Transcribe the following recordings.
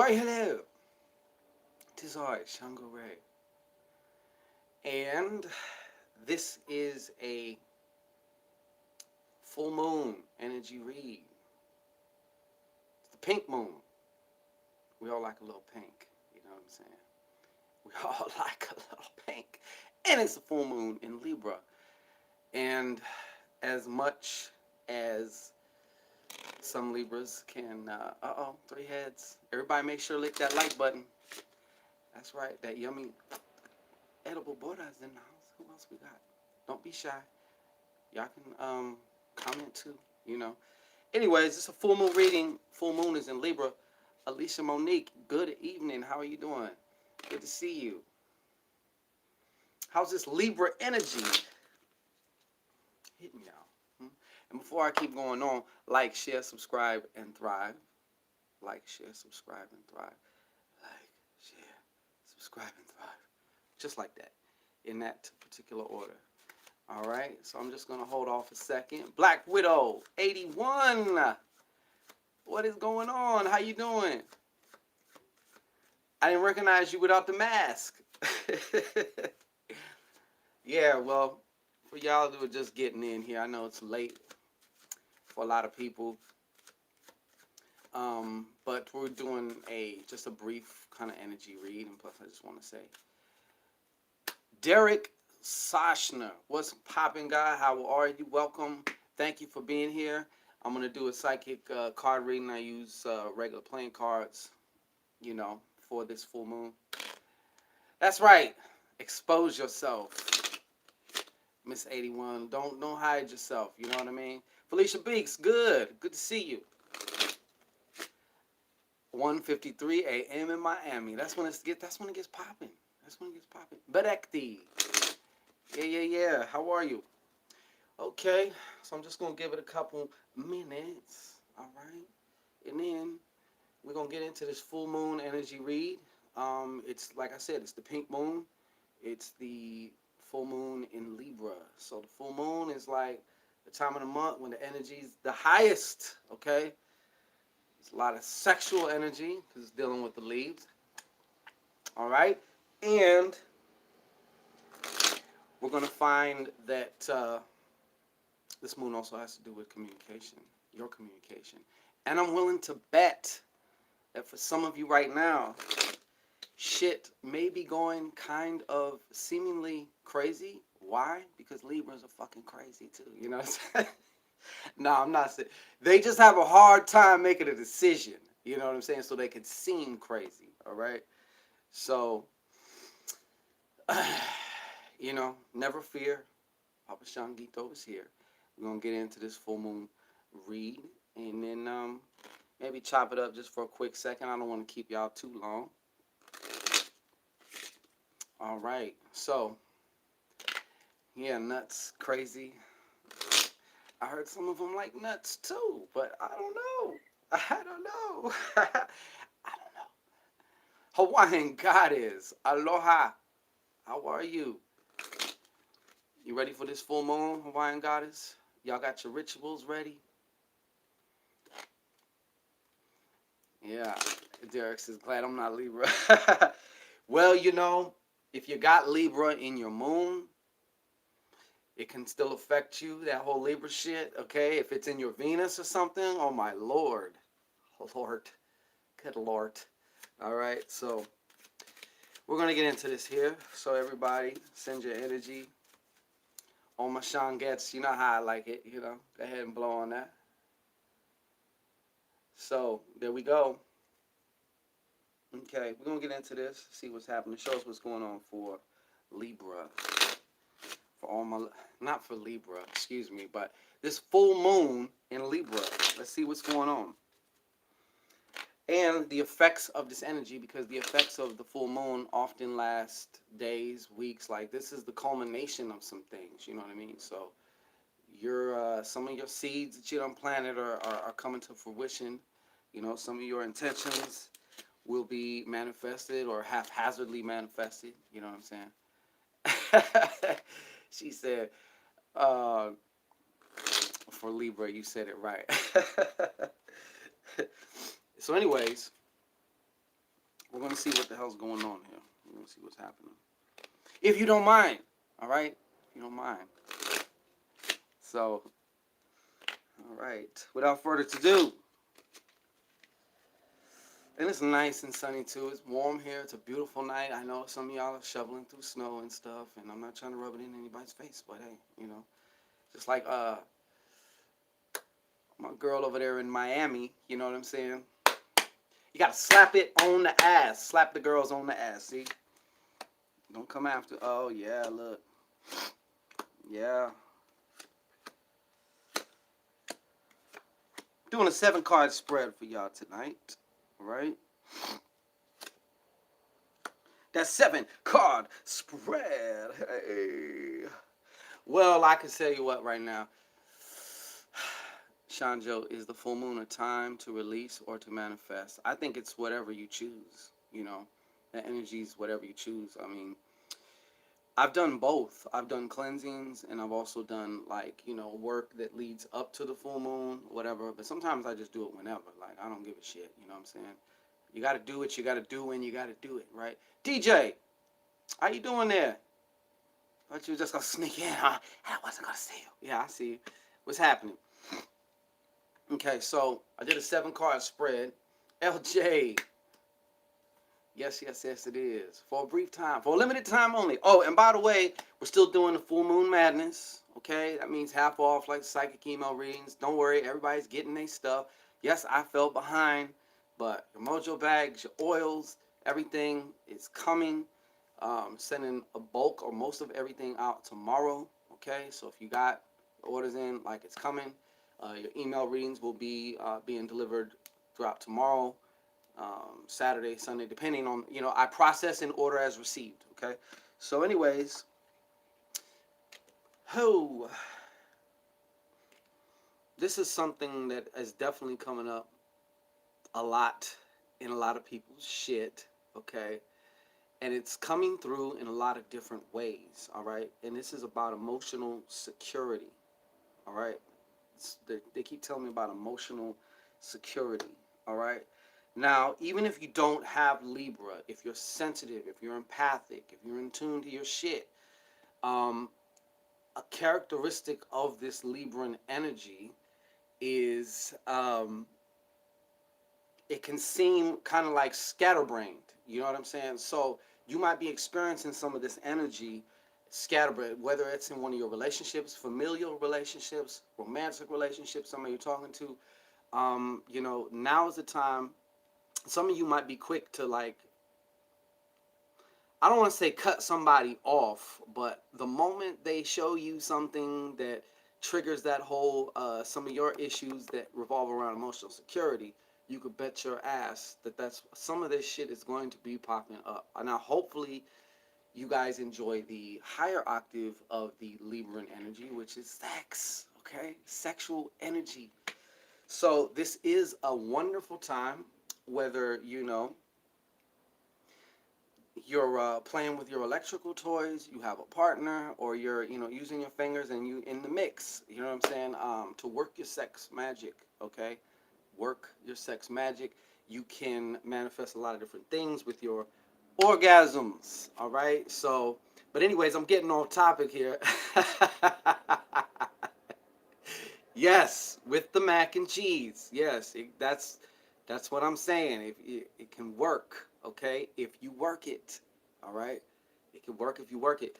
Why hello. Tis I, ShanGO Ray. And this is a full moon energy read. It's the pink moon. We all like a little pink. You know what I'm saying? We all like a little pink. And it's a full moon in Libra. And as much as some Libras can, three heads. Everybody make sure to lick that like button. That's right. That yummy edible Buddha is in the house. Who else we got? Don't be shy. Y'all can comment too, you know. Anyways, it's a full moon reading. Full moon is in Libra. Alicia Monique, good evening. How are you doing? Good to see you. How's this Libra energy hitting y'all? And before I keep going on, like, share, subscribe, and thrive. Like, share, subscribe, and thrive. Like, share, subscribe, and thrive. Just like that, in that particular order. All right, so I'm just going to hold off a second. Black Widow, 81. What is going on? How you doing? I didn't recognize you without the mask. Yeah, well, for y'all who are just getting in here, I know it's late for a lot of people. But we're doing just a brief kind of energy read, and plus I just want to say, Derek Soshner, what's popping, guy? How are you? Welcome. Thank you for being here. I'm gonna do a psychic card reading. I use regular playing cards, you know, for this full moon. That's right. Expose yourself, Miss 81. Don't hide yourself. You know what I mean? Felicia Beeks, good to see you. 1:53 a.m. in Miami. That's when it gets popping. That's when it gets popping. Bedekti. Yeah. How are you? Okay, so I'm just gonna give it a couple minutes. All right, and then we're gonna get into this full moon energy read. It's like I said, it's the pink moon. It's the full moon in Libra. So the full moon is like the time of the month when the energy is the highest. Okay, it's a lot of sexual energy because it's dealing with the leaves. All right, and we're gonna find that this moon also has to do with communication, your communication, and I'm willing to bet that for some of you right now, shit may be going kind of seemingly crazy. Why? Because Libras are fucking crazy too. You know what I'm saying? No, I'm not saying. They just have a hard time making a decision. You know what I'm saying? So they can seem crazy. All right. So, you know, never fear. Papa Shangito is here. We're gonna get into this full moon read, and then maybe chop it up just for a quick second. I don't want to keep y'all too long. All right, so yeah, nuts, crazy. I heard some of them like nuts too, but I don't know. I don't know. I don't know. Hawaiian goddess, aloha. How are you? You ready for this full moon, Hawaiian goddess? Y'all got your rituals ready? Yeah, Derek says, glad I'm not Libra. Well, you know, if you got Libra in your moon, it can still affect you, that whole Libra shit, okay? If it's in your Venus or something, oh my Lord. Oh Lord. Good Lord. All right, so we're going to get into this here. So everybody, send your energy. On my Shangets, you know how I like it, you know. Go ahead and blow on that. So, there we go. Okay, we're going to get into this, see what's happening. Show us what's going on for Libra. For all my, not for Libra, excuse me, but this full moon in Libra. Let's see what's going on. And the effects of this energy, because the effects of the full moon often last days, weeks. Like, this is the culmination of some things, you know what I mean? So, some of your seeds that you done planted are coming to fruition. You know, some of your intentions will be manifested or haphazardly manifested. You know what I'm saying? She said, for Libra, you said it right. So anyways, gonna see what the hell's going on here. We're gonna see what's happening. If you don't mind, all right? If you don't mind. So, all right. Without further ado, and it's nice and sunny too. It's warm here. It's a beautiful night. I know some of y'all are shoveling through snow and stuff, and I'm not trying to rub it in anybody's face, but hey, you know, just like my girl over there in Miami, you know what I'm saying? You gotta slap it on the ass. Slap the girls on the ass, see? Don't come after. Oh, yeah, look. Yeah. Doing a 7-card spread for y'all tonight. All right? That 7-card spread. Hey. Well, I can tell you what right now. ShanGO, is the full moon a time to release or to manifest? I think it's whatever you choose, you know. The energy is whatever you choose. I mean, I've done both. I've done cleansings, and I've also done, like, you know, work that leads up to the full moon, whatever. But sometimes I just do it whenever. Like, I don't give a shit, you know what I'm saying? You got to do what you got to do when you got to do it, right? DJ, how you doing there? Thought you were just going to sneak in, huh? I wasn't going to see you. Yeah, I see you. What's happening? Okay, so I did a 7-card spread. LJ. Yes, it is. For a brief time. For a limited time only. Oh, and by the way, we're still doing the Full Moon Madness. Okay? That means half off like psychic email readings. Don't worry. Everybody's getting their stuff. Yes, I fell behind. But your mojo bags, your oils, everything is coming. Sending a bulk or most of everything out tomorrow. Okay? So if you got orders in, like, it's coming. Your email readings will be being delivered throughout tomorrow, Saturday, Sunday, depending on, you know, I process in order as received, okay? So anyways, this is something that is definitely coming up a lot in a lot of people's shit, okay? And it's coming through in a lot of different ways, all right? And this is about emotional security, all right? They keep telling me about emotional security, all right? Now, even if you don't have Libra, if you're sensitive, if you're empathic, if you're in tune to your shit, a characteristic of this Libran energy is it can seem kind of like scatterbrained. You know what I'm saying? So you might be experiencing some of this energy scatterbrained, whether it's in one of your relationships, familial relationships, romantic relationships, somebody you're talking to. You know, now is the time. Some of you might be quick to, like, I don't want to say cut somebody off, but the moment they show you something that triggers that whole, some of your issues that revolve around emotional security, you could bet your ass that some of this shit is going to be popping up. Now, hopefully, you guys enjoy the higher octave of the Libran energy, which is sex, okay? Sexual energy. So this is a wonderful time, whether, you know, you're playing with your electrical toys, you have a partner, or you're, you know, using your fingers and you in the mix, you know what I'm saying, to work your sex magic, okay? Work your sex magic. You can manifest a lot of different things with your orgasms, all right? So, but anyways, I'm getting off topic here. Yes, with the mac and cheese. Yes, that's what I'm saying. It can work, okay? If you work it, all right? It can work if you work it.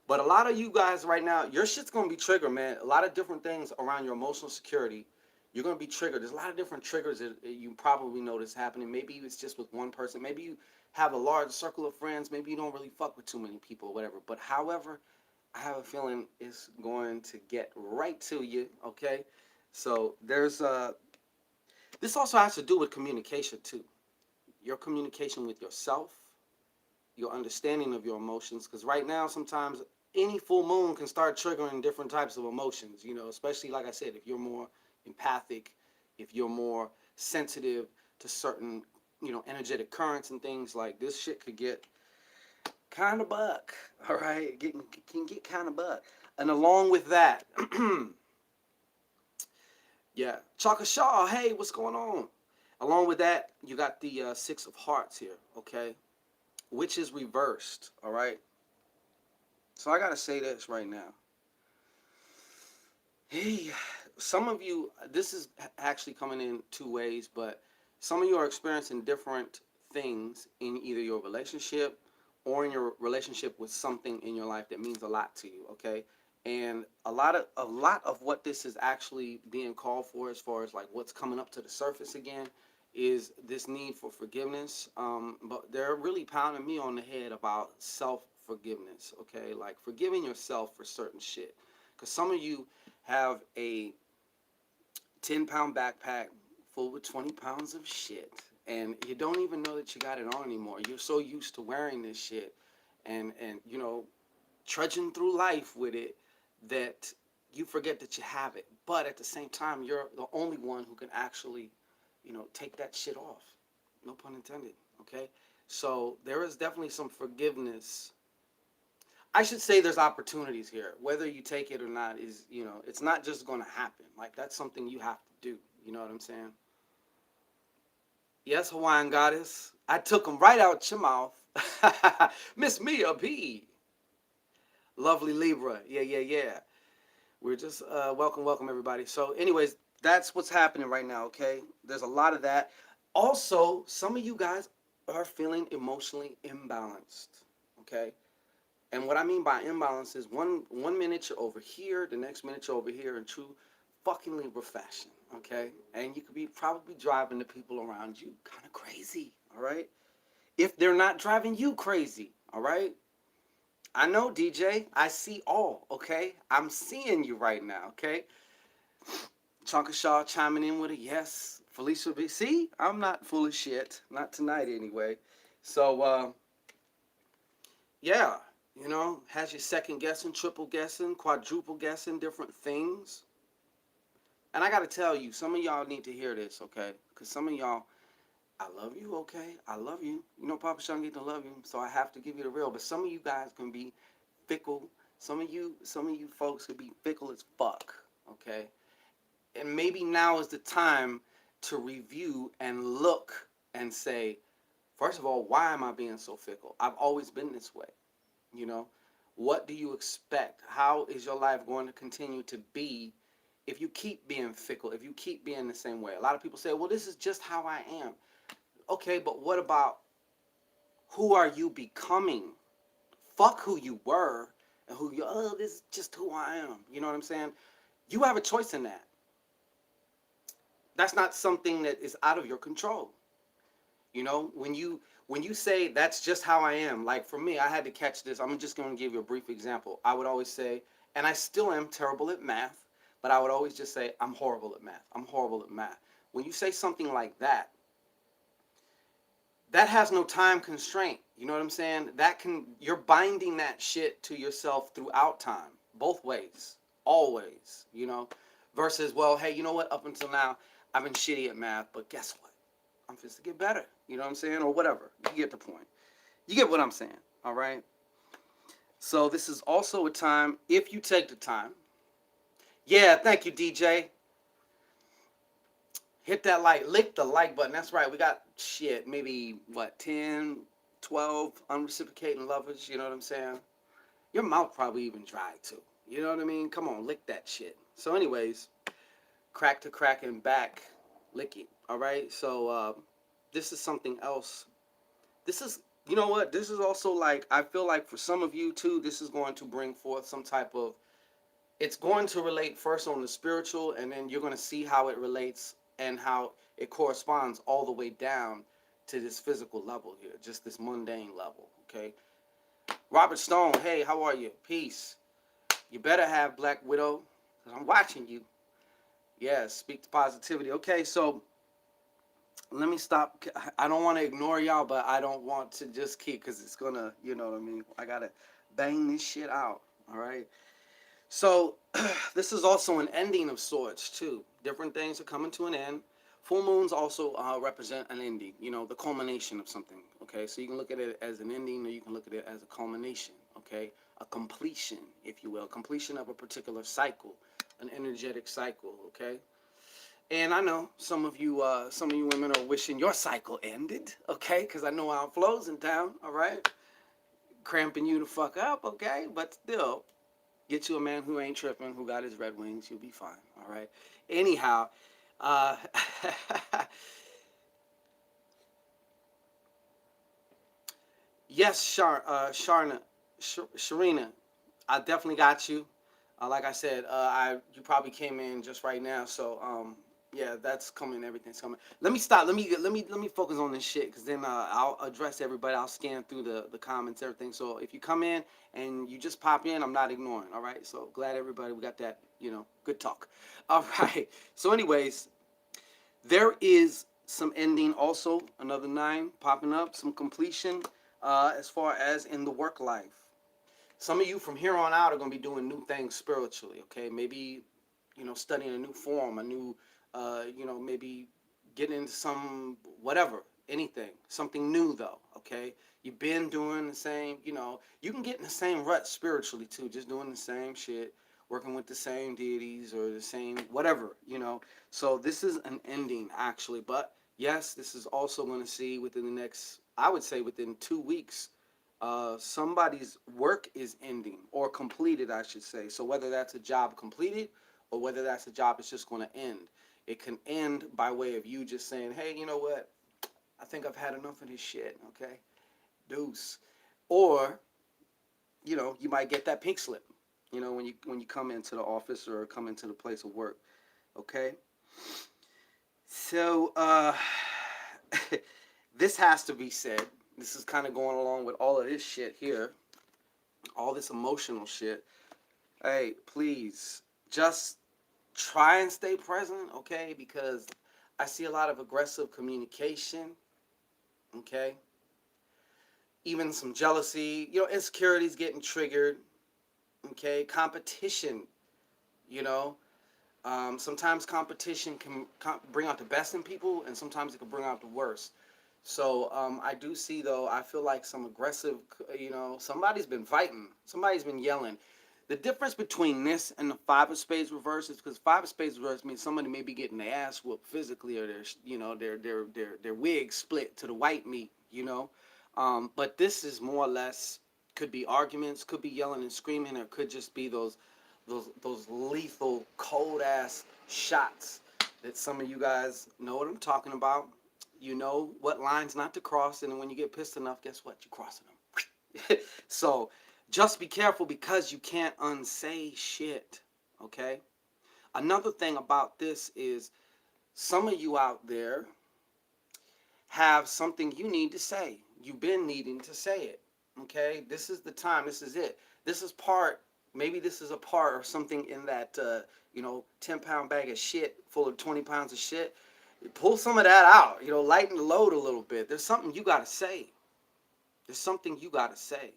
But a lot of you guys right now, your shit's going to be triggered, man. A lot of different things around your emotional security. You're going to be triggered. There's a lot of different triggers that you probably notice happening. Maybe it's just with one person. Maybe you have a large circle of friends. Maybe you don't really fuck with too many people or whatever. But however, I have a feeling it's going to get right to you, okay? So there's this also has to do with communication too. Your communication with yourself, your understanding of your emotions, because right now sometimes any full moon can start triggering different types of emotions, you know, especially, like I said, if you're more empathic, if you're more sensitive to certain, you know, energetic currents and things, like this shit could get kind of buck, all right? Can get kind of buck. And along with that, yeah, Chaka Shaw, hey, what's going on? Along with that, you got the Six of Hearts here, okay? Which is reversed, all right? So I got to say this right now. Hey, some of you, this is actually coming in two ways, but some of you are experiencing different things in either your relationship or in your relationship with something in your life that means a lot to you, okay? And a lot of what this is actually being called for, as far as like what's coming up to the surface again, is this need for forgiveness. But they're really pounding me on the head about self forgiveness, okay? Like forgiving yourself for certain shit. Because some of you have a 10-pound backpack full with 20 pounds of shit, and you don't even know that you got it on anymore. You're so used to wearing this shit and trudging through life with it that you forget that you have it. But at the same time, you're the only one who can actually, take that shit off. No pun intended, okay? So there is definitely some forgiveness. I should say there's opportunities here. Whether you take it or not is, it's not just going to happen. Like, that's something you have to do. You know what I'm saying? Yes, Hawaiian goddess. I took them right out your mouth. Miss Mia P. Lovely Libra. Yeah, yeah, yeah. We're just, welcome, everybody. So, anyways, that's what's happening right now, okay? There's a lot of that. Also, some of you guys are feeling emotionally imbalanced, okay? And what I mean by imbalance is one minute you're over here, the next minute you're over here in true fucking Libra fashion, okay? And you could be probably driving the people around you kind of crazy, all right? If they're not driving you crazy, all right? I know, DJ. I see all, okay? I'm seeing you right now, okay? Chunka Shaw chiming in with a yes. Felicia B. See, I'm not full of shit. Not tonight, anyway. So, yeah, has you second guessing, triple guessing, quadruple guessing different things. And I got to tell you, some of y'all need to hear this, okay? Because some of y'all, I love you, okay? I love you. Papa Shangi to love you, so I have to give you the real. But some of you guys can be fickle. Some of you folks could be fickle as fuck, okay? And maybe now is the time to review and look and say, first of all, why am I being so fickle? I've always been this way. You know, what do you expect? How is your life going to continue to be if you keep being fickle, if you keep being the same way? A lot of people say, well, this is just how I am. Okay, but what about who are you becoming? Fuck who you were and this is just who I am. You know what I'm saying? You have a choice in that. That's not something that is out of your control. When you say that's just how I am, like for me, I had to catch this. I'm just going to give you a brief example. I would always say, and I still am terrible at math, but I would always just say, I'm horrible at math. I'm horrible at math. When you say something like that, that has no time constraint. You know what I'm saying? You're binding that shit to yourself throughout time, both ways, always, versus, well, hey, you know what? Up until now, I've been shitty at math, but guess what? I'm supposed to get better. You know what I'm saying? Or whatever. You get the point. You get what I'm saying. All right? So this is also a time, if you take the time. Yeah, thank you, DJ. Hit that like, lick the like button. That's right. We got maybe 10, 12 unreciprocating lovers. You know what I'm saying? Your mouth probably even dry too. You know what I mean? Come on, lick that shit. So anyways, crack to crack and back, lick it. All right? So this is something else. This is, you know what? This is also like, I feel like for some of you too, this is going to bring forth some type of, it's going to relate first on the spiritual, and then you're going to see how it relates and how it corresponds all the way down to this physical level here, just this mundane level, okay? Robert Stone, hey, how are you? Peace. You better have Black Widow, because I'm watching you. Yes, speak to positivity. Okay, so let me stop. I don't want to ignore y'all, but I don't want to just keep, because it's going to, you know what I mean? I got to bang this shit out, all right? So this is also an ending of sorts, too. Different things are coming to an end. Full moons also represent an ending, the culmination of something, okay? So you can look at it as an ending, or you can look at it as a culmination, okay? A completion, if you will, completion of a particular cycle, an energetic cycle, okay? And I know some of you women are wishing your cycle ended, okay? Because I know how it flows in town, all right? Cramping you the fuck up, okay? But still, get you a man who ain't tripping, who got his red wings, you'll be fine, all right? Anyhow, uh, yes, Sharina, I definitely got you. Like I said, you probably came in just right now, so yeah, that's coming. Everything's coming. Let me stop. Let me focus on this shit, because then I'll address everybody. I'll scan through the comments, everything. So if you come in and you just pop in, I'm not ignoring. All right. So glad everybody we got that. Good talk. All right. So anyways, there is some ending also. Another 9 popping up. Some completion as far as in the work life. Some of you from here on out are going to be doing new things spiritually, okay? Maybe, studying a new form, a new, maybe getting into some, whatever, anything. Something new, though, okay? You've been doing the same, you can get in the same rut spiritually, too, just doing the same shit, working with the same deities or the same, whatever. So this is an ending, actually. But, yes, this is also going to see within the next, I would say within 2 weeks, somebody's work is ending or completed, I should say. So whether that's a job completed or whether that's a job that's just going to end, it can end by way of you just saying, "Hey, you know what? I think I've had enough of this shit." Okay, deuce. Or you might get that pink slip. When you come into the office or come into the place of work. Okay. So this has to be said. This is kind of going along with all of this shit here, all this emotional shit. Hey, please, just try and stay present, okay? Because I see a lot of aggressive communication, okay? Even some jealousy, insecurities getting triggered, okay? Competition, you know. Sometimes competition can bring out the best in people, and sometimes it can bring out the worst. So I do see, though, I feel like some aggressive, somebody's been fighting, somebody's been yelling. The difference between this and the 5 of spades reverse is because 5 of spades reverse means somebody may be getting their ass whooped physically, or their wig split to the white meat. But this is more or less, could be arguments, could be yelling and screaming, or could just be those lethal cold ass shots that some of you guys know what I'm talking about. You know what lines not to cross, and when you get pissed enough, guess what? You're crossing them. So just be careful, because you can't unsay shit. Okay. Another thing about this is some of you out there have something you need to say. You've been needing to say it. Okay. This is the time. This is it. This is part. Maybe this is a part or something in that 10-pound bag of shit full of 20 pounds of shit. Pull some of that out. Lighten the load a little bit. There's something you gotta say. There's something you gotta say.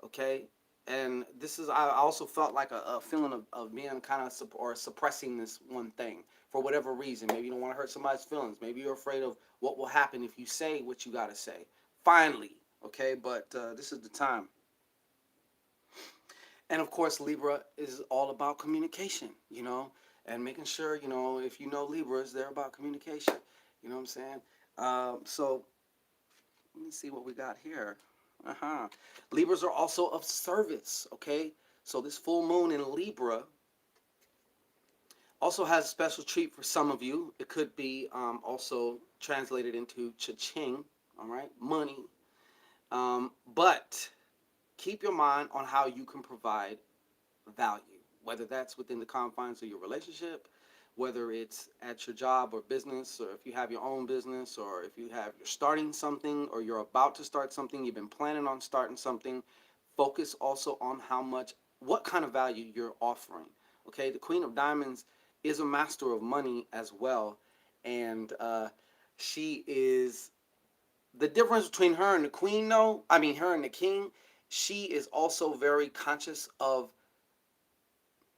Okay. And this is, I also felt like a feeling of being kind of or suppressing this one thing for whatever reason. Maybe you don't want to hurt somebody's feelings. Maybe you're afraid of what will happen if you say what you got to say. Finally, okay, but this is the time. And of course, Libra is all about communication, and making sure, if you know Libras, they're about communication. You know what I'm saying? So let me see what we got here. Libras are also of service, okay? So this full moon in Libra also has a special treat for some of you. It could be also translated into cha-ching, all right? Money. But keep your mind on how you can provide value, whether that's within the confines of your relationship, whether it's at your job or business, or if you have your own business, or if you're starting something, or you're about to start something, you've been planning on starting something. Focus also on what kind of value you're offering. Okay, the Queen of Diamonds is a master of money as well, and she is the difference between her and the Queen, though. I mean, her and the King. She is also very conscious of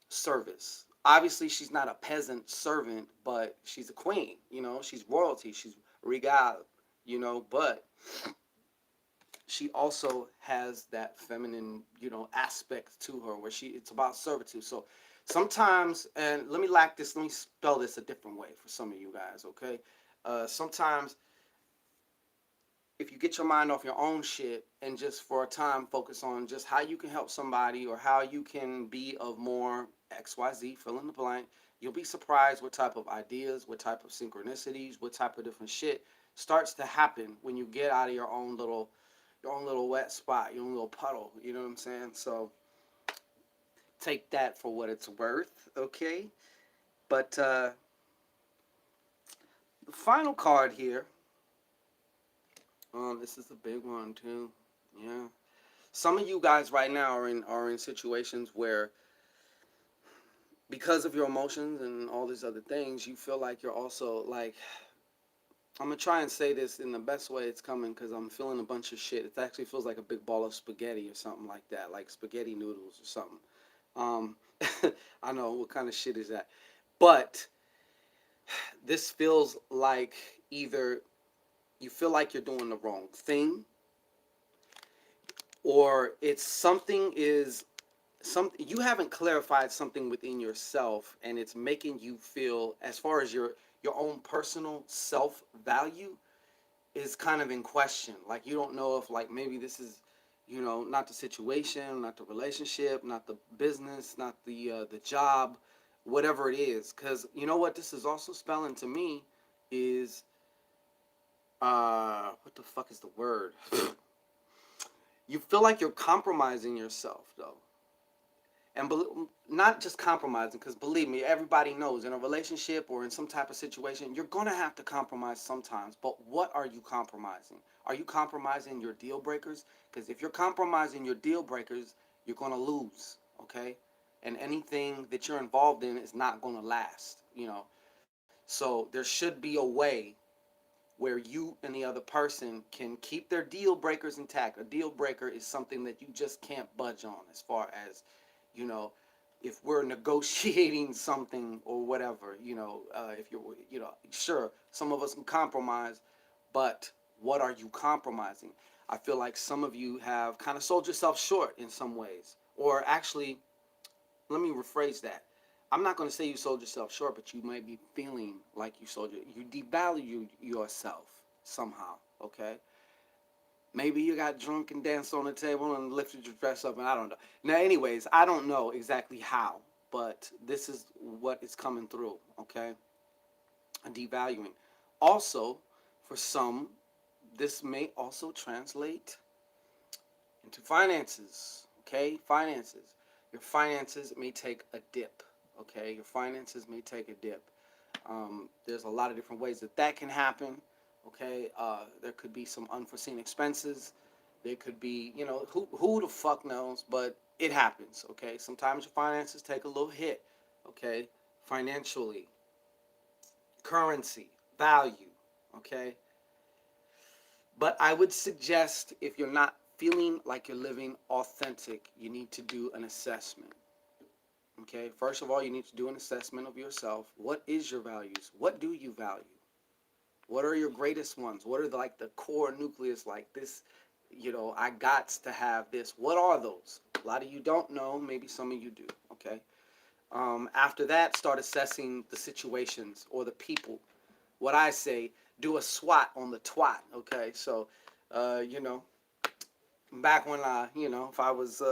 service. Obviously, she's not a peasant servant, but she's a queen. She's royalty. She's regal. But she also has that feminine, aspect to her where it's about servitude. So Sometimes, and let me spell this a different way for some of you guys, okay? Sometimes if you get your mind off your own shit and just for a time focus on just how you can help somebody or how you can be of more XYZ, fill in the blank, you'll be surprised what type of ideas, what type of synchronicities, what type of different shit starts to happen when you get out of your own little wet spot, your own little puddle, you know what I'm saying? So take that for what it's worth, okay? But the final card here, this is a big one too. Yeah. Some of you guys right now are in situations where because of your emotions and all these other things, you feel like you're also like I'm gonna try and say this in the best way it's coming because I'm feeling a bunch of shit. It actually feels like a big ball of spaghetti or something like that, like spaghetti noodles or something. Um, I know what kind of shit is that, but this feels like either you feel like you're doing the wrong thing or it's something is some you haven't clarified something within yourself and it's making you feel as far as your own personal self value is kind of in question. Like you don't know if like maybe this is not the situation, not the relationship, not the business, not the job, whatever it is. Because you know what this is also spelling to me is what the fuck is the word? You feel like you're compromising yourself though, and not just compromising, because believe me, everybody knows in a relationship or in some type of situation you're going to have to compromise sometimes, but what are you compromising? Are you compromising your deal breakers? Because if you're compromising your deal breakers, you're going to lose, okay? And anything that you're involved in is not going to last, so there should be a way where you and the other person can keep their deal breakers intact. A deal breaker is something that you just can't budge on as far as, you know, if we're negotiating something or whatever, if you're, sure, some of us can compromise, but what are you compromising? I feel like some of you have kind of sold yourself short in some ways. Or actually, let me rephrase that. I'm not going to say you sold yourself short, but you might be feeling like you devalued yourself somehow. Okay, maybe you got drunk and danced on the table and lifted your dress up, and I don't know. Now, anyways, I don't know exactly how, but this is what is coming through. Okay, devaluing. Also, for some, this may also translate into finances. Okay, finances. Your finances may take a dip. Okay, your finances may take a dip. There's a lot of different ways that can happen. Okay, there could be some unforeseen expenses. There could be, who the fuck knows, but it happens. Okay, sometimes your finances take a little hit. Okay, financially, currency, value. Okay, but I would suggest if you're not feeling like you're living authentic, you need to do an assessment. Okay, first of all, you need to do an assessment of yourself. What is your values? What do you value? What are your greatest ones? What are like the core nucleus? Like this, I got to have this. What are those? A lot of you don't know. Maybe some of you do. Okay. After that, start assessing the situations or the people. What I say, do a SWOT on the twat. Okay. So, uh, you know, back when if I was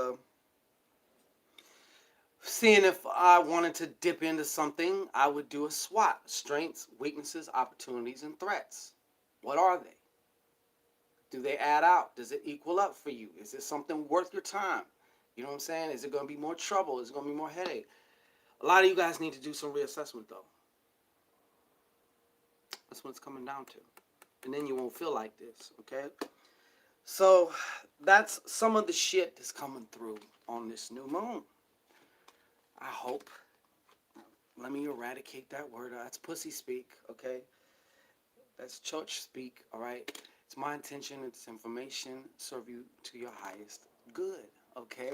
seeing if I wanted to dip into something, I would do a SWOT: strengths, weaknesses, opportunities, and threats. What are they? Do they add out? Does it equal up for you? Is it something worth your time? You know what I'm saying? Is it going to be more trouble? Is it going to be more headache? A lot of you guys need to do some reassessment, though. That's what it's coming down to. And then you won't feel like this, okay? So that's some of the shit that's coming through on this new moon. I hope. Let me eradicate that word. That's pussy speak, okay? That's church speak, all right? It's my intention, it's information, serve you to your highest good, okay?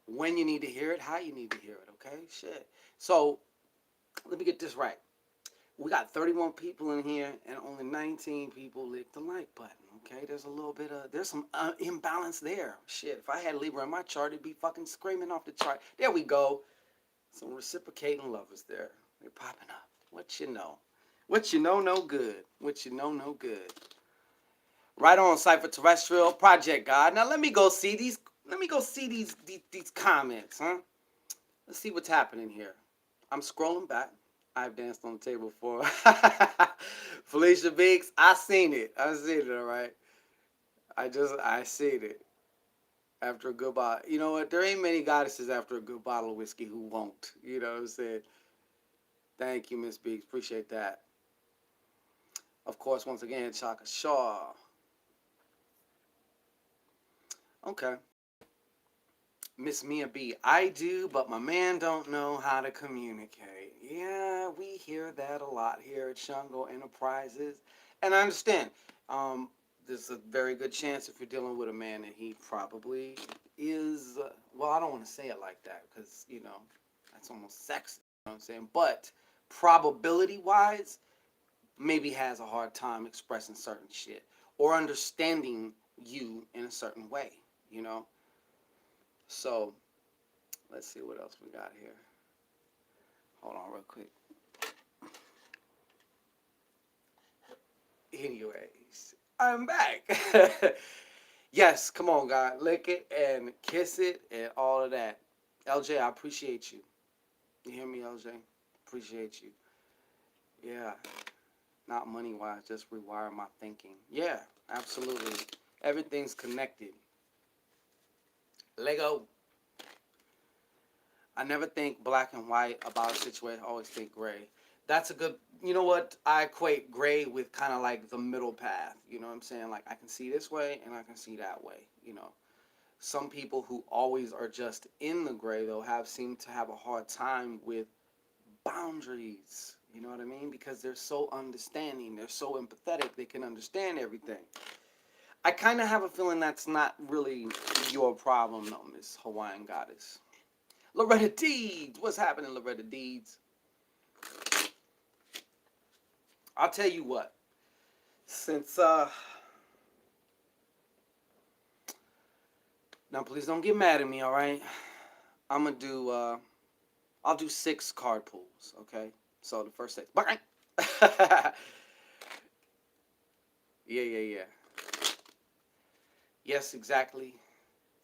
When you need to hear it, how you need to hear it, okay? Shit. So, let me get this right. We got 31 people in here and only 19 people licked the like button, okay? There's some imbalance there. Shit, if I had Libra in my chart, it'd be fucking screaming off the chart. There we go. Some reciprocating lovers there. They're popping up. What you know? What you know, no good. What you know, no good. Right on, Cypher Terrestrial Project God. Now let me go see these. Let me go see these comments, huh? Let's see what's happening here. I'm scrolling back. I've danced on the table before. Felicia Biggs, I seen it. I seen it, all right. I seen it. After a good bottle. You know what? There ain't many goddesses after a good bottle of whiskey who won't. You know what I'm saying? Thank you, Miss Biggs. Appreciate that. Of course, once again, Chaka Shaw. Okay. Miss Mia B. I do, but my man don't know how to communicate. Yeah, we hear that a lot here at ShanGO Enterprises. And I understand. Um, there's a very good chance if you're dealing with a man that he probably is, well, I don't want to say it like that because, you know, that's almost sexy. You know what I'm saying? But probability wise, maybe has a hard time expressing certain shit or understanding you in a certain way, you know? So let's see what else we got here. Hold on real quick. Anyways, I'm back. Yes, come on, God. Lick it and kiss it and all of that. LJ, I appreciate you. You hear me, LJ? Appreciate you. Yeah. Not money wise, just rewire my thinking. Yeah, absolutely. Everything's connected. Lego. I never think black and white about a situation. I always think gray. That's a good, you know what? I equate gray with kind of like the middle path. You know what I'm saying? Like I can see this way and I can see that way. You know, some people who always are just in the gray though seem to have a hard time with boundaries. You know what I mean? Because they're so understanding, they're so empathetic, they can understand everything. I kind of have a feeling that's not really your problem, though, Miss Hawaiian Goddess. Loretta Deeds. What's happening, Loretta Deeds? I'll tell you what. Since now please don't get mad at me, all right? I'm gonna do I'll do 6 card pulls, okay? So the first 6. Yeah. Yes, exactly.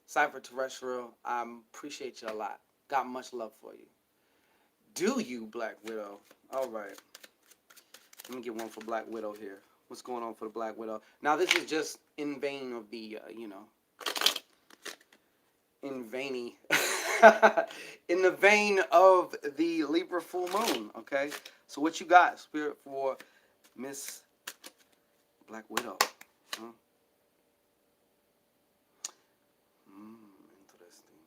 Cypher Terrestrial, I appreciate you a lot. Got much love for you. Do you, Black Widow? All right. Let me get one for Black Widow here. What's going on for the Black Widow? Now, this is just in vain of the, you know, in veiny, in the vein of the Libra full moon, okay? So what you got, Spirit, for Miss Black Widow? Huh? Interesting.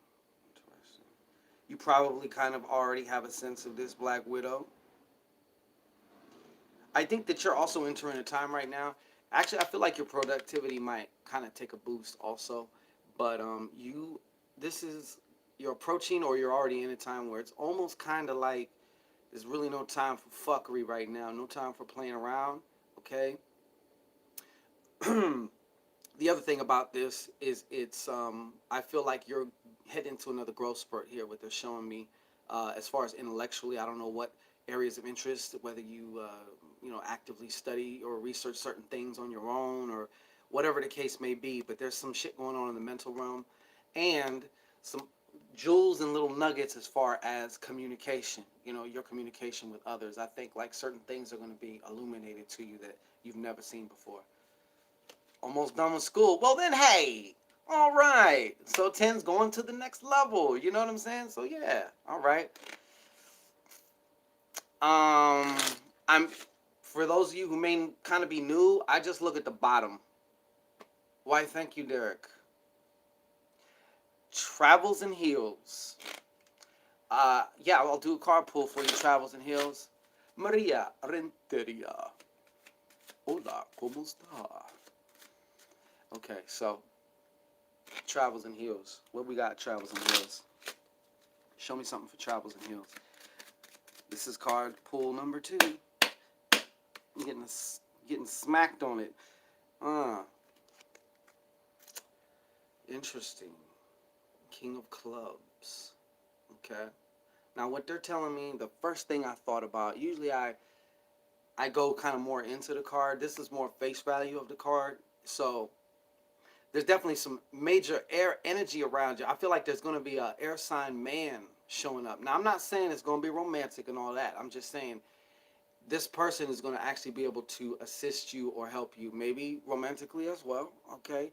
You probably kind of already have a sense of this Black Widow. I think that you're also entering a time right now. Actually, I feel like your productivity might kind of take a boost also, but this is you're approaching or you're already in a time where it's almost kind of like there's really no time for fuckery right now, no time for playing around. Okay. The other thing about this is it's I feel like you're heading to another growth spurt here. What they're showing me, as far as intellectually, I don't know what areas of interest, whether you you know actively study or research certain things on your own or whatever the case may be. But there's some shit going on in the mental realm, and some jewels and little nuggets as far as communication. You know, your communication with others. I think like certain things are going to be illuminated to you that you've never seen before. Almost done with school. Well then, hey, all right. So 10's going to the next level. You know what I'm saying? So yeah, all right. Um, I'm for those of you who may kind of be new. I just look at the bottom. Why? Thank you, Derek. Travels and Heals. Yeah, I'll do a card pull for you. Travels and Heals. Maria Renteria. Hola, ¿cómo está? Okay, so Travels and Heals. What we got? Travels and Heals. Show me something for Travels and Heals. This is card pull number 2. I'm getting smacked on it. Interesting. King of Clubs. Okay. Now, what they're telling me, the first thing I thought about, usually I go kind of more into the card. This is more face value of the card. So there's definitely some major air energy around you. I feel like there's going to be a air sign man showing up. Now, I'm not saying it's going to be romantic and all that. I'm just saying this person is going to actually be able to assist you or help you, maybe romantically as well, okay?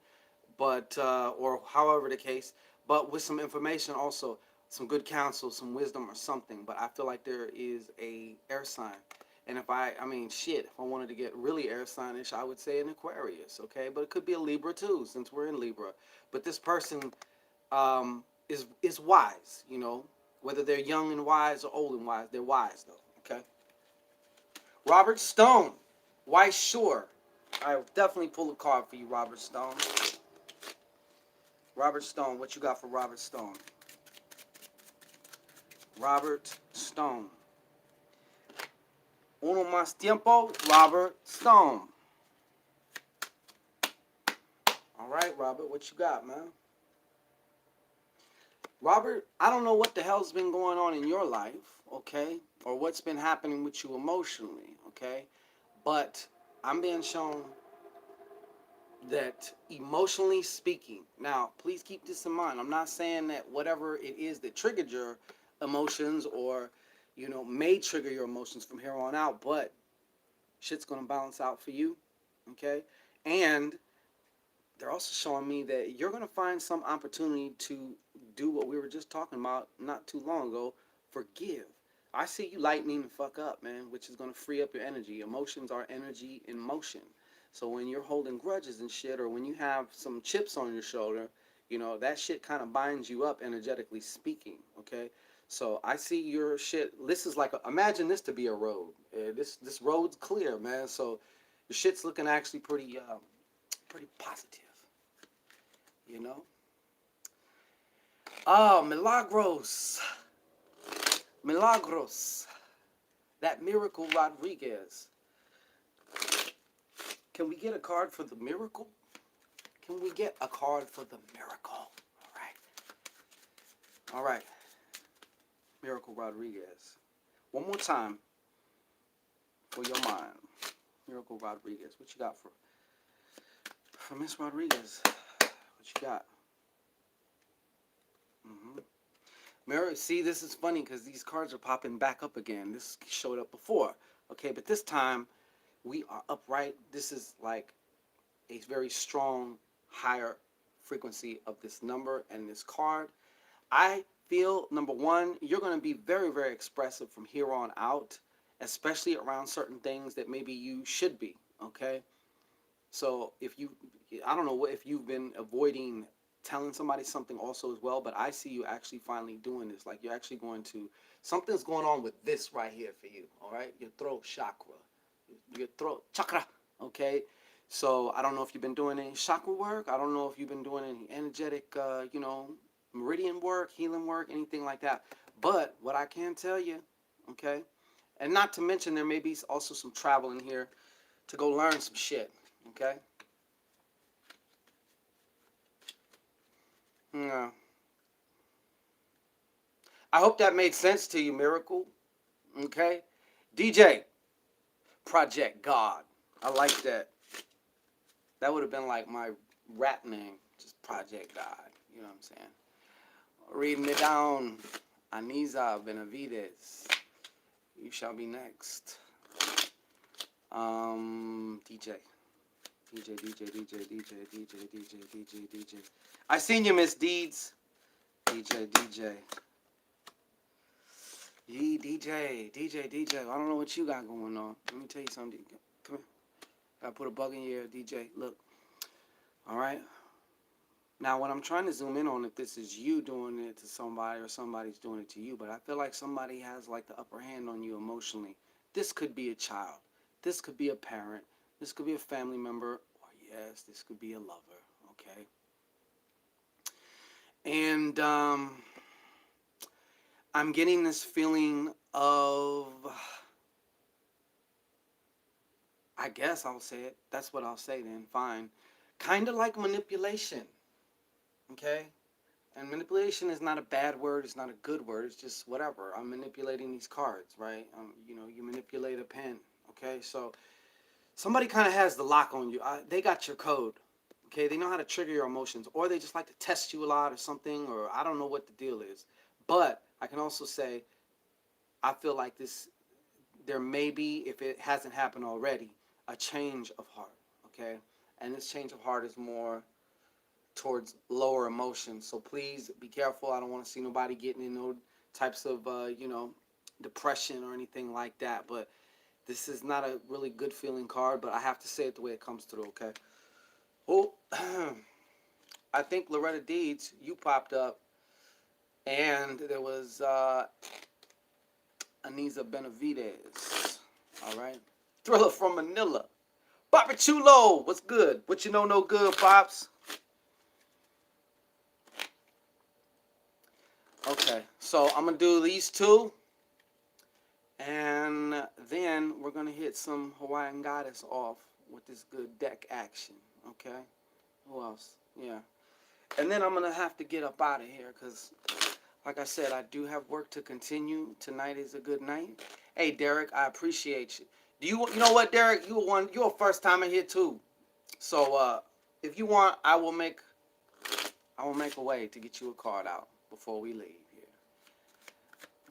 But or however the case, but with some information also, some good counsel, some wisdom or something. But I feel like there is a air sign. And if I mean, shit, if I wanted to get really air signish, I would say an Aquarius, okay? But it could be a Libra too, since we're in Libra. But this person is wise, you know, whether they're young and wise or old and wise, they're wise though, okay? Robert Stone, why sure? I will definitely pull a card for you, Robert Stone. Robert Stone, what you got for Robert Stone? Robert Stone. Uno más tiempo, Robert Stone. All right, Robert, what you got, man? Robert, I don't know what the hell's been going on in your life, okay? Or what's been happening with you emotionally, okay? But I'm being shown that emotionally speaking, now please keep this in mind. I'm not saying that whatever it is that triggered your emotions or, you know, may trigger your emotions from here on out, but shit's gonna balance out for you, okay? And they're also showing me that you're gonna find some opportunity to do what we were just talking about not too long ago. Forgive. I see you lightening the fuck up, man, which is gonna free up your energy. Emotions are energy in motion. So when you're holding grudges and shit, or when you have some chips on your shoulder, you know, that shit kind of binds you up energetically speaking, okay? So I see your shit. This is like, imagine this to be a road. This road's clear, man. So your shit's looking actually pretty positive, you know. Oh, Milagros, Milagros, that Miracle Rodriguez. Can we get a card for the miracle? Can we get a card for the miracle? All right, Miracle Rodriguez. One more time for your mind, Miracle Rodriguez. What you got for Miss Rodriguez? What you got? See, this is funny because these cards are popping back up again. This showed up before, okay? But this time, we are upright. This is like a very strong, higher frequency of this number and this card. I feel, number one, you're going to be very, very expressive from here on out, especially around certain things that maybe you should be, okay? So if you, I don't know if you've been avoiding telling somebody something also as well, but I see you actually finally doing this. Like you're actually going to, something's going on with this right here for you, all right? Your throat chakra, your throat chakra, okay? So I don't know if you've been doing any chakra work. I don't know if you've been doing any energetic, you know, meridian work, healing work, anything like that. But what I can tell you, okay, and not to mention there may be also some travel in here to go learn some shit, okay? Yeah. I hope that made sense to you, Miracle. Okay? DJ, Project God. I like that. That would have been like my rap name, just Project God. You know what I'm saying? Read me down. Aniza Benavides. You shall be next. DJ. DJ. I seen you, Miss Deeds. DJ. DJ. I don't know what you got going on. Let me tell you something. Come here. Gotta put a bug in your ear, DJ. Look. All right. Now, what I'm trying to zoom in on, if this is you doing it to somebody or somebody's doing it to you, but I feel like somebody has like the upper hand on you emotionally. This could be a child. This could be a parent. This could be a family member. Or yes, this could be a lover. Okay. And I'm getting this feeling of, I guess I'll say it. That's what I'll say then. Fine. Kind of like manipulation. Okay? And manipulation is not a bad word. It's not a good word. It's just whatever. I'm manipulating these cards, right? You manipulate a pen. Okay, so somebody kind of has the lock on you. They got your code. Okay, they know how to trigger your emotions, or they just like to test you a lot or something, or I don't know what the deal is. But I can also say I feel like there may be, if it hasn't happened already, a change of heart. Okay, and this change of heart is more towards lower emotions. So please be careful. I don't want to see nobody getting in no types of depression or anything like that. But this is not a really good feeling card. But I have to say it the way it comes through. Okay. Oh, I think Loretta Deeds, you popped up, and there was Aniza Benavides. All right. Thriller from Manila. Bobby Chulo, what's good? What you know no good, Pops? Okay, so I'm going to do these two, and then we're going to hit some Hawaiian Goddess off with this good deck action, okay? Who else? Yeah. And then I'm going to have to get up out of here because, like I said, I do have work to continue. Tonight is a good night. Hey, Derek, I appreciate you. You know what, Derek? You're a first timer here too. So if you want, I will make a way to get you a card out before we leave here.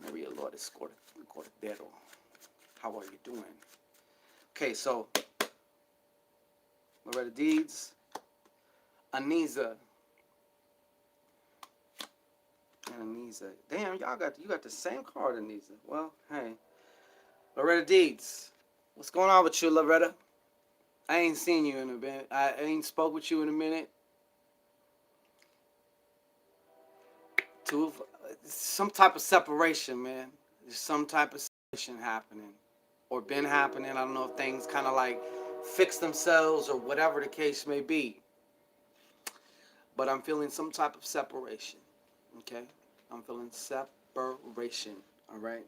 Maria Lourdes Cordero. How are you doing? Okay, so Loretta Deeds, Aniza, and Aniza. Damn, you got the same card, Aniza. Well, hey, Loretta Deeds, what's going on with you, Loretta? I ain't seen you in a minute. I ain't spoke with you in a minute. Some type of separation, man. There's some type of separation happening, or been happening. I don't know if things kind of like fix themselves or whatever the case may be. But I'm feeling some type of separation. Okay? I'm feeling separation. All right?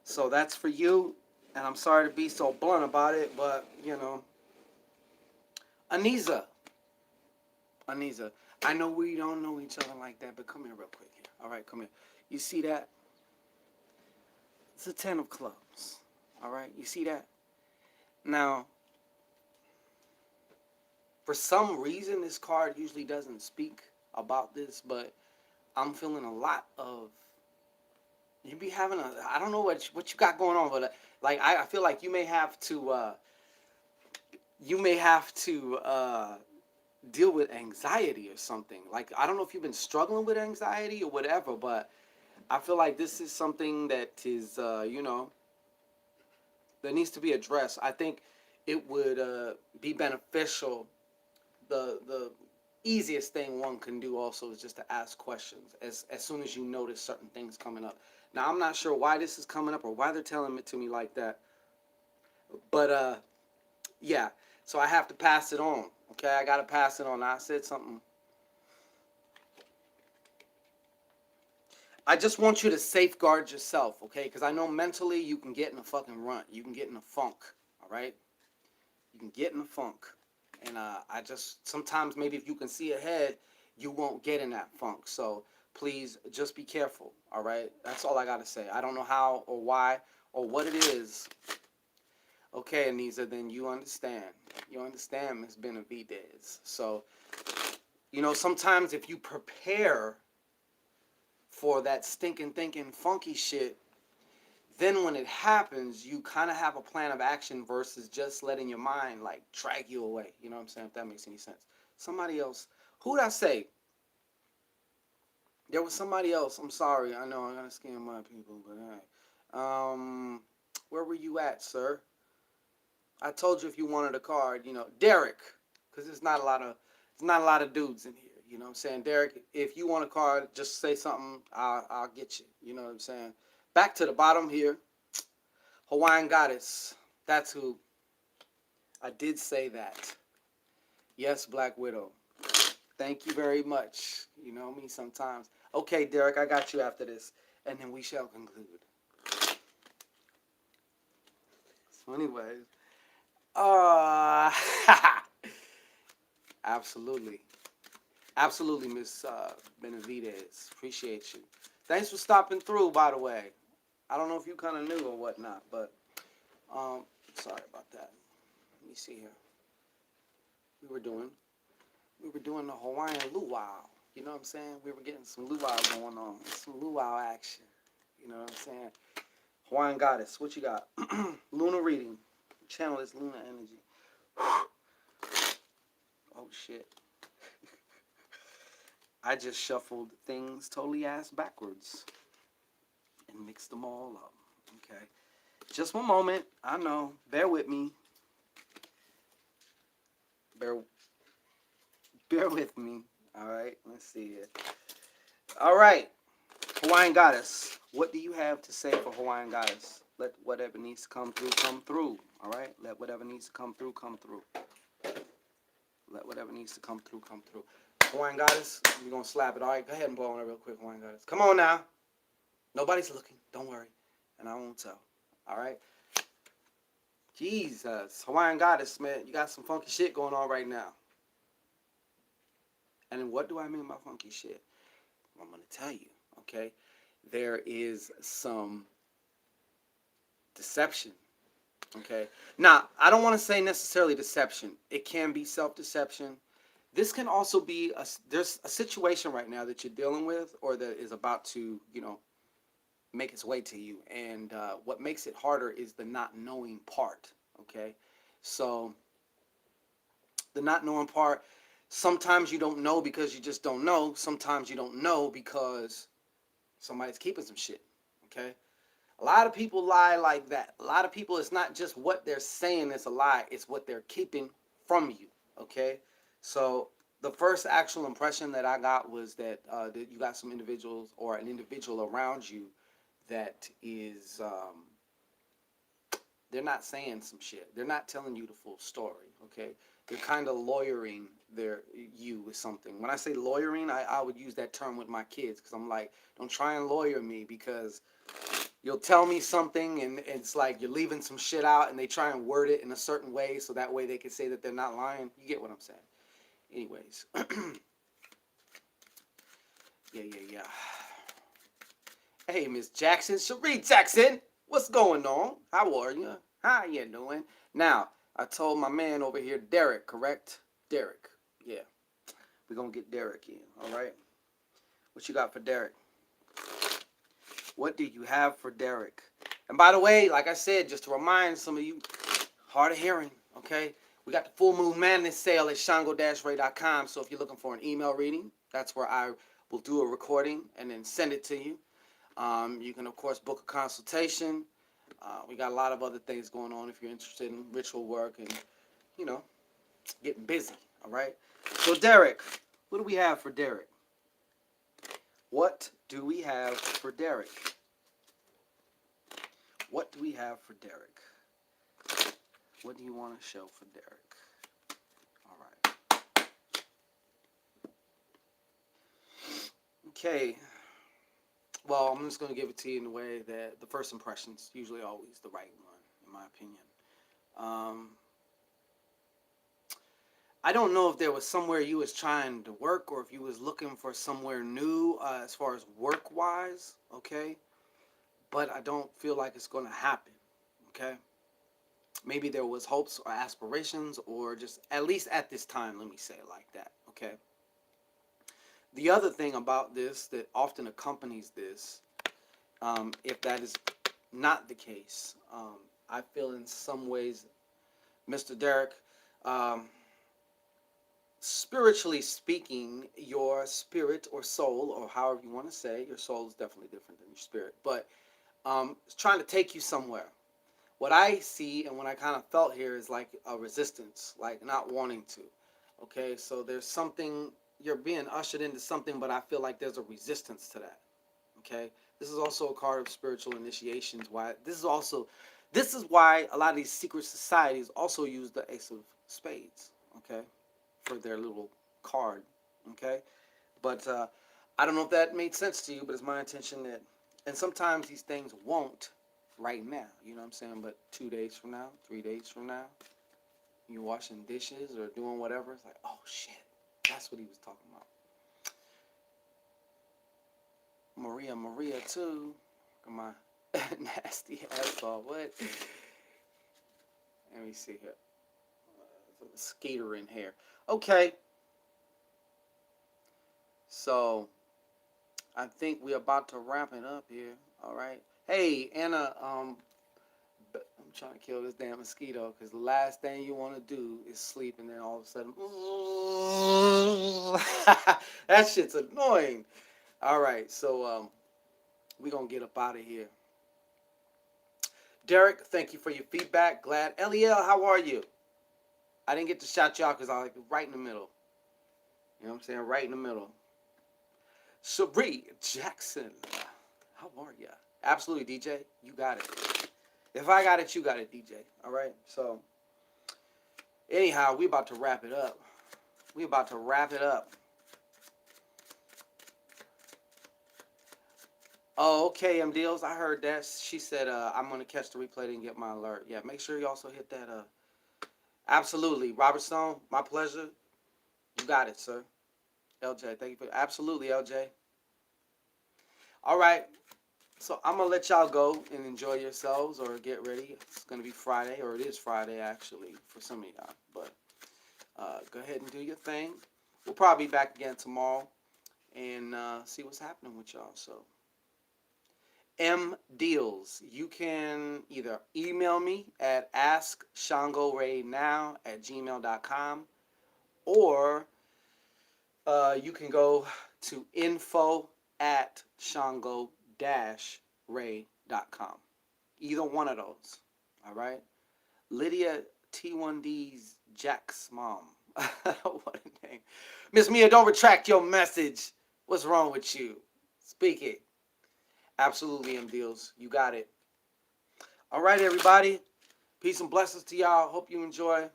So that's for you. And I'm sorry to be so blunt about it, but, Aniza. I know we don't know each other like that, but come here real quick. All right, come here. You see that? It's a 10 of clubs. All right? You see that? Now, for some reason, this card usually doesn't speak about this, but I'm feeling a lot of, you be having I don't know what you got going on, but like I feel like you may have to deal with anxiety or something. Like, I don't know if you've been struggling with anxiety or whatever, but I feel like this is something that is that needs to be addressed. I think it would be beneficial. The easiest thing one can do also is just to ask questions as soon as you notice certain things coming up. Now, I'm not sure why this is coming up or why they're telling it to me like that, but yeah, so I have to pass it on. Okay, I gotta pass it on. I said something. I just want you to safeguard yourself, okay? Because I know mentally you can get in a fucking rut. You can get in a funk, all right? You can get in a funk. And I just, sometimes maybe if you can see ahead, you won't get in that funk. So please just be careful, all right? That's all I got to say. I don't know how or why or what it is. Okay, Aniza, then you understand. You understand, Miss Benavides. So, sometimes if you prepare for that stinking thinking funky shit, then when it happens, you kind of have a plan of action versus just letting your mind like drag you away. You know what I'm saying? If that makes any sense. Somebody else. Who'd I say? There was somebody else. I'm sorry. I know I gotta scam my people, but hey. Where were you at, sir? I told you if you wanted a card, Derek, because there's not a lot of dudes in here. You know what I'm saying? Derek, if you want a card, just say something. I'll get you. You know what I'm saying? Back to the bottom here. Hawaiian Goddess. That's who. I did say that. Yes, Black Widow. Thank you very much. You know me sometimes. Okay, Derek, I got you after this. And then we shall conclude. So anyways. Absolutely. Absolutely, Miss Benavides. Appreciate you. Thanks for stopping through, by the way. I don't know if you kind of knew or whatnot, but um, sorry about that. Let me see here. We were doing we were doing the Hawaiian luau. You know what I'm saying? We were getting some luau going on, some luau action. You know what I'm saying? Hawaiian goddess, what you got? Lunar reading. Channel is lunar energy. Oh shit. I just shuffled things totally ass backwards and mixed them all up. Okay. Just one moment. I know. Bear with me. Bear with me. All right. Let's see it. All right. Hawaiian goddess. What do you have to say for Hawaiian goddess? Let whatever needs to come through, come through. All right. Let whatever needs to come through, come through. Let whatever needs to come through, come through. Hawaiian goddess, we're going to slap it. All right. Go ahead and blow on it real quick, Hawaiian goddess. Come on now. Nobody's looking. Don't worry. And I won't tell. All right. Jesus. Hawaiian goddess, man. You got some funky shit going on right now. And what do I mean by funky shit? Well, I'm going to tell you. Okay. There is some deception. Okay. Now, I don't want to say necessarily deception. It can be self-deception. This can also be, there's a situation right now that you're dealing with or that is about to, make its way to you. And what makes it harder is the not knowing part. Okay. So the not knowing part, sometimes you don't know because you just don't know. Sometimes you don't know because somebody's keeping some shit. Okay. A lot of people lie like that. A lot of people, it's not just what they're saying is a lie. It's what they're keeping from you. Okay. So the first actual impression that I got was that you got some individuals or an individual around you that is, they're not saying some shit. They're not telling you the full story, okay? They're kind of lawyering you with something. When I say lawyering, I would use that term with my kids because I'm like, don't try and lawyer me because you'll tell me something and it's like you're leaving some shit out and they try and word it in a certain way so that way they can say that they're not lying. You get what I'm saying? Anyways. Yeah. Hey, Miss Jackson. Cherie Jackson. What's going on? How are you? How you doing? Now, I told my man over here, Derek, correct? Derek. Yeah. We're going to get Derek in, all right? What you got for Derek? What do you have for Derek? And by the way, like I said, just to remind some of you, hard of hearing, okay? We got the Full Moon Madness sale at ShanGO-Ray.com. So if you're looking for an email reading, that's where I will do a recording and then send it to you. You can, of course, book a consultation. We got a lot of other things going on if you're interested in ritual work and, getting busy, all right? So, Derek, what do we have for Derek? What do we have for Derek? What do we have for Derek? What do you want to show for Derek? All right. Okay. Well, I'm just going to give it to you in a way that the first impression's usually always the right one, in my opinion. I don't know if there was somewhere you was trying to work or if you was looking for somewhere new as far as work-wise, okay? But I don't feel like it's going to happen, okay? Maybe there was hopes or aspirations or just at least at this time, let me say it like that, okay? The other thing about this that often accompanies this, if that is not the case, I feel in some ways, Mr. Derek, spiritually speaking, your spirit or soul, or however you want to say, your soul is definitely different than your spirit, but it's trying to take you somewhere. What I see and what I kind of felt here is like a resistance, like not wanting to. Okay, so there's something, you're being ushered into something, but I feel like there's a resistance to that. Okay, this is also a card of spiritual initiations. This is why a lot of these secret societies also use the Ace of Spades. Okay, for their little card. Okay, but I don't know if that made sense to you, but it's my intention that, and sometimes these things won't right now, you know what I'm saying, but 2 days from now, 3 days from now, you're washing dishes or doing whatever, it's like, oh shit, that's what he was talking about. Maria too. Come on. Nasty asshole. What? Let me see here. Skater in here. Okay. So I think we're about to wrap it up here. All right. Hey, Anna, I'm trying to kill this damn mosquito because the last thing you want to do is sleep and then all of a sudden, that shit's annoying. All right, so we're going to get up out of here. Derek, thank you for your feedback. Glad. Eliel, how are you? I didn't get to shout you out because I was like right in the middle. You know what I'm saying? Right in the middle. Cherie Jackson, how are you? Absolutely, DJ. You got it. If I got it, you got it, DJ. All right? So, anyhow, we about to wrap it up. We about to wrap it up. Oh, okay, M Deals. I heard that. She said, I'm going to catch the replay and get my alert. Yeah, make sure you also hit that. Absolutely. Robert Stone, my pleasure. You got it, sir. LJ, thank you for absolutely, LJ. All right. So I'm going to let y'all go and enjoy yourselves or get ready. It's going to be Friday, or it is Friday, actually, for some of y'all. But go ahead and do your thing. We'll probably be back again tomorrow and see what's happening with y'all. So, M Deals, you can either email me at askshangoraynow@gmail.com or you can go to info@shango-ray.com. Either one of those. All right. Lydia T1D's Jack's mom. What a name. Miss Mia, don't retract your message. What's wrong with you? Speak it. Absolutely, M Deals. You got it. All right, everybody. Peace and blessings to y'all. Hope you enjoy.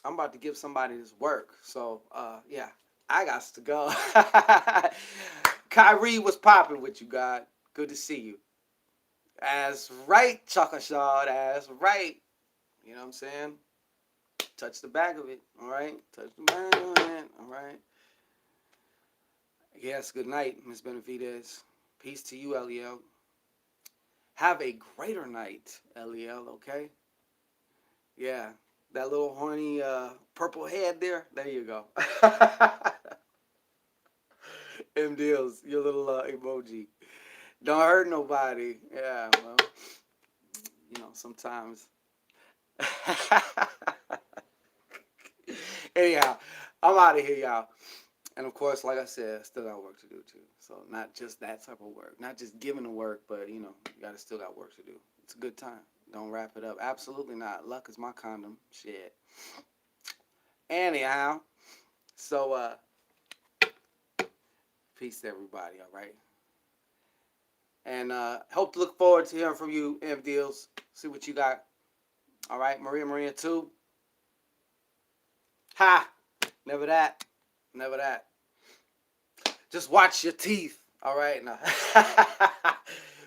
I'm about to give somebody this work. So, yeah, I got to go. Kyrie, what's popping with you, God? Good to see you. That's right, Chocolate Shaw. That's right. You know what I'm saying? Touch the back of it. All right? Touch the back of it. All right? Yes, good night, Miss Benavides. Peace to you, Eliel. Have a greater night, Eliel, okay? Yeah, that little horny purple head there. There you go. M Deals, your little emoji. Don't hurt nobody. Yeah, well, you know, sometimes. Anyhow, I'm out of here, y'all. And of course, like I said, I still got work to do too. So not just that type of work, not just giving the work, but you know, you gotta still got work to do. It's a good time. Don't wrap it up. Absolutely not. Luck is my condom. Shit. Anyhow, so peace to everybody. All right. And hope to look forward to hearing from you, M Deals. See what you got. All right, Maria too. Ha! Never that. Never that. Just watch your teeth. All right, now.